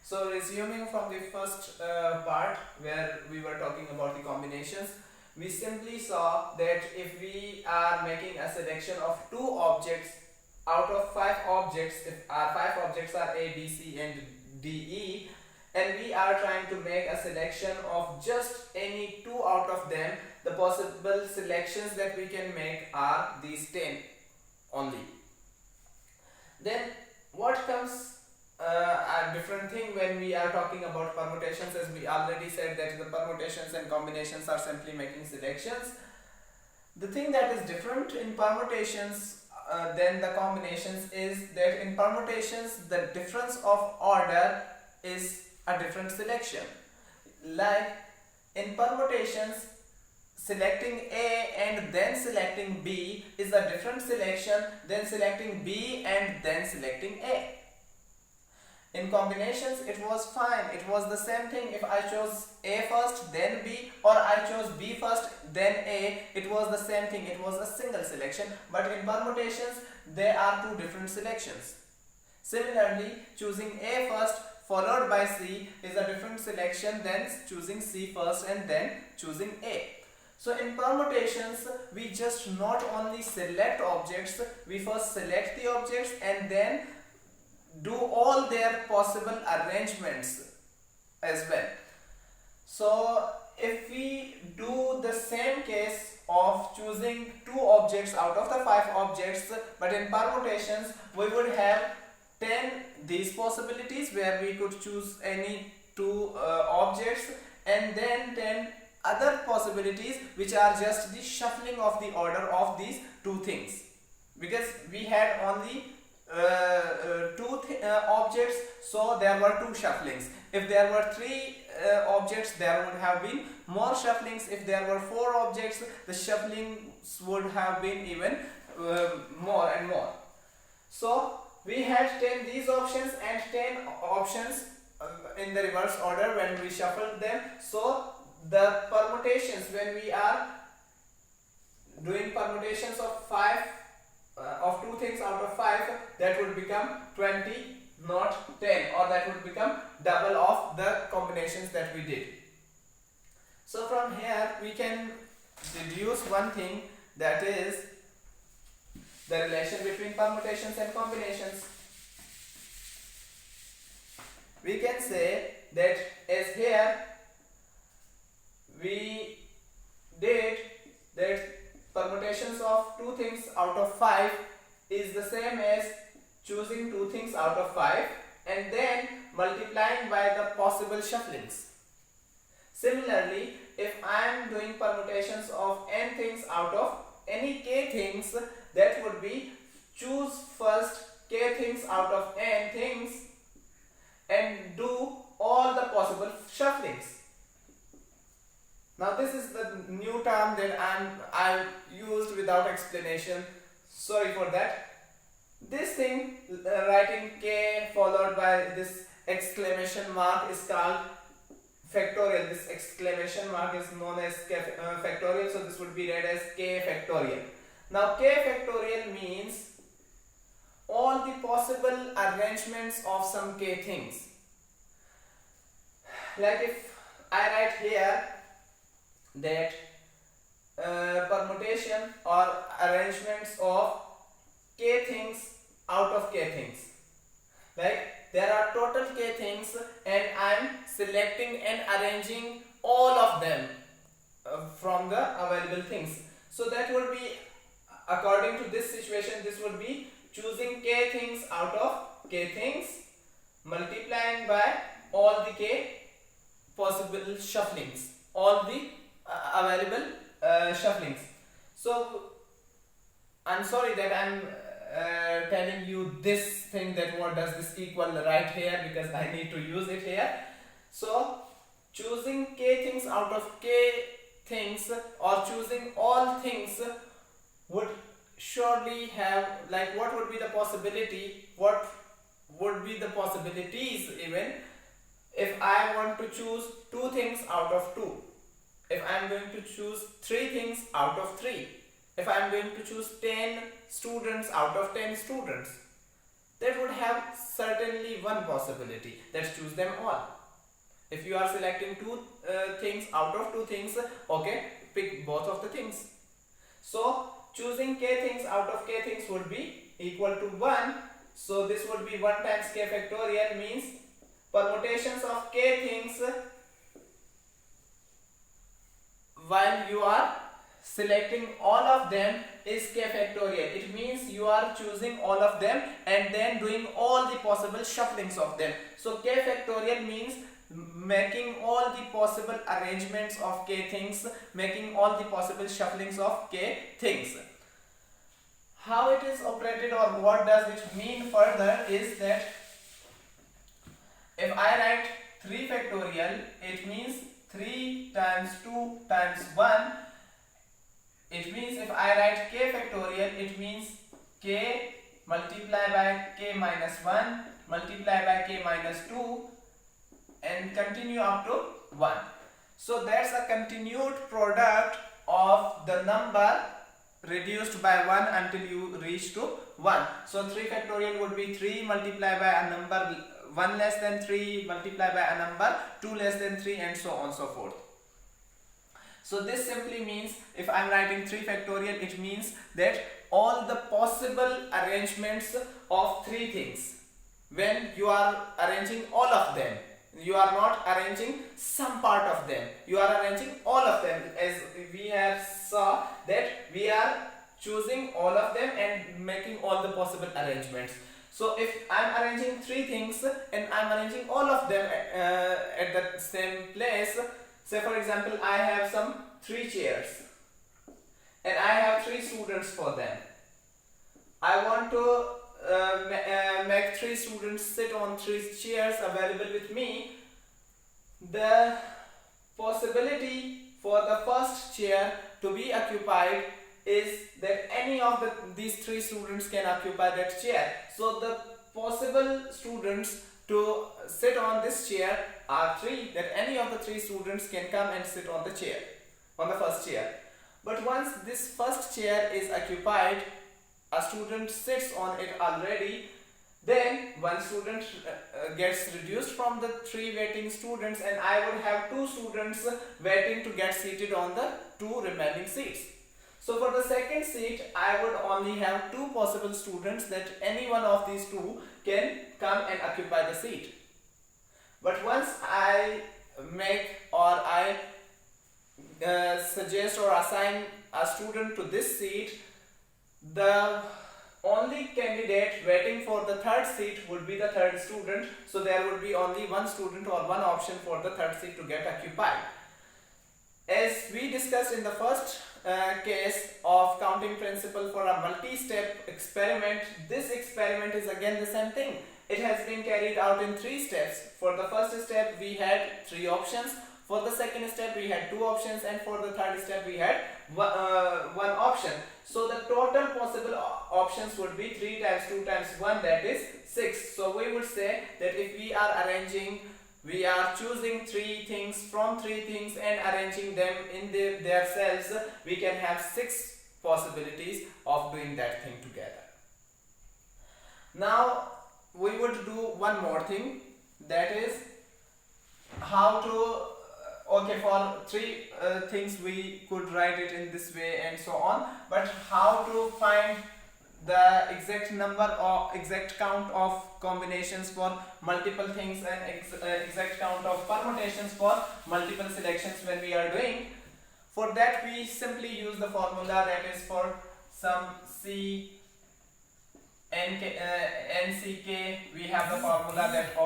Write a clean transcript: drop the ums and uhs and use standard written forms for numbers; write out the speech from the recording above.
So resuming from the first part where we were talking about the combinations, we simply saw that if we are making a selection of two objects out of five objects, if our five objects are A, B, C and D, E, and we are trying to make a selection of just any two out of them, the possible selections that we can make are these 10 only. Then what comes a different thing when we are talking about permutations, as we already said that the permutations and combinations are simply making selections. The thing that is different in permutations than the combinations is that in permutations the difference of order is a different selection. Like in permutations, selecting A and then selecting B is a different selection than selecting B and then selecting A. In combinations it was fine, it was the same thing if I chose A first then B, or I chose B first then A, it was the same thing, it was a single selection. But in permutations there are two different selections. Similarly, choosing A first followed by C is a different selection than choosing C first and then choosing A. So in permutations we just not only select objects, we first select the objects and then do all their possible arrangements as well. So if we do the same case of choosing two objects out of the five objects, but in permutations we would have 10 these possibilities where we could choose any two objects, and then 10 other possibilities which are just the shuffling of the order of these two things, because we had only objects, so there were two shufflings. If there were three objects, there would have been more shufflings. If there were four objects, the shufflings would have been even more and more. So we had 10 these options and 10 options in the reverse order when we shuffled them. So the permutations, when we are doing permutations of 5 of two things out of 5, that would become 20, not 10, or that would become double of the combinations that we did. So from here we can deduce one thing, that is the relation between permutations and combinations. We can say that as here we did that permutations of two things out of 5 is the same as choosing two things out of 5 and then multiplying by the possible shufflings. Similarly, if I am doing permutations of n things out of any k things, that would be choose first k things out of n things and do all the possible shufflings. Now this is the new term that I used without explanation, sorry for that. This thing, writing k followed by this exclamation mark, is called factorial. This exclamation mark is known as factorial, so this would be read as k factorial. Now k factorial means all the possible arrangements of some k things. Like if I write here that permutation or arrangements of k things out of k things, like there are total k things and I am selecting and arranging all of them from the available things. So that would be, according to this situation, this would be choosing k things out of k things, multiplying by all the k possible shufflings, all the available shufflings. So I'm sorry that I'm telling you this thing, that what does this equal right here, because I need to use it here. So choosing k things out of k things or choosing all things would surely have, like, what would be the possibility, what would be the possibilities even if I want to choose two things out of 2, if I am going to choose 3 things out of 3, if I am going to choose 10 students out of 10 students. that would have certainly one possibility. Let's choose them all. If you are selecting two things out of two things, okay, pick both of the things. So choosing k things out of k things would be equal to 1. So this would be 1 times k factorial, means permutations of k things while you are selecting all of them is k factorial. It means you are choosing all of them and then doing all the possible shufflings of them. So k factorial means making all the possible arrangements of k things, making all the possible shufflings of k things. How it is operated or what does it mean further is that if I write 3 factorial, it means 3 times 2 times 1. It means if I write k factorial, it means k multiplied by k minus 1 multiplied by k minus 2 and continue up to 1. So that's a continued product of the number reduced by 1 until you reach to 1. So 3 factorial would be 3 multiplied by a number 1 less than 3 multiplied by a number 2 less than 3 and so on and so forth. So this simply means if I am writing 3 factorial, it means that all the possible arrangements of 3 things, when you are arranging all of them, you are not arranging some part of them, you are arranging all of them, as we have saw that we are choosing all of them and making all the possible arrangements. So if I am arranging 3 things and I am arranging all of them at the same place, say for example I have some 3 chairs and I have 3 students for them. I want to make 3 students sit on 3 chairs available with me. The possibility for the first chair to be occupied is that any of these 3 students can occupy that chair. So the possible students to sit on this chair are 3, that any of the 3 students can come and sit on the chair, on the first chair. But once this first chair is occupied, a student sits on it already, then one student gets reduced from the 3 waiting students and I would have 2 students waiting to get seated on the 2 remaining seats. So for the second seat, I would only have 2 possible students, that any one of these 2 can come and occupy the seat. But once I make or I suggest or assign a student to this seat, the only candidate waiting for the third seat would be the third student. So there would be only one student or one option for the third seat to get occupied. As we discussed in the first case of counting principle for a multi-step experiment, this experiment is again the same thing. It has been carried out in 3 steps. For the first step we had 3 options, for the second step we had 2 options, and for the third step we had one option. So the total possible options would be 3 times 2 times 1, that is 6. So we would say that if we are arranging, we are choosing 3 things from 3 things and arranging them in their cells, we can have 6 possibilities of doing that thing together. Now we would do one more thing, that is how to for 3 things we could write it in this way and so on, but how to find the exact number or exact count of combinations for multiple things and exact count of permutations for multiple selections when we are doing. For that we simply use the formula, that is for some C NCK we have the formula that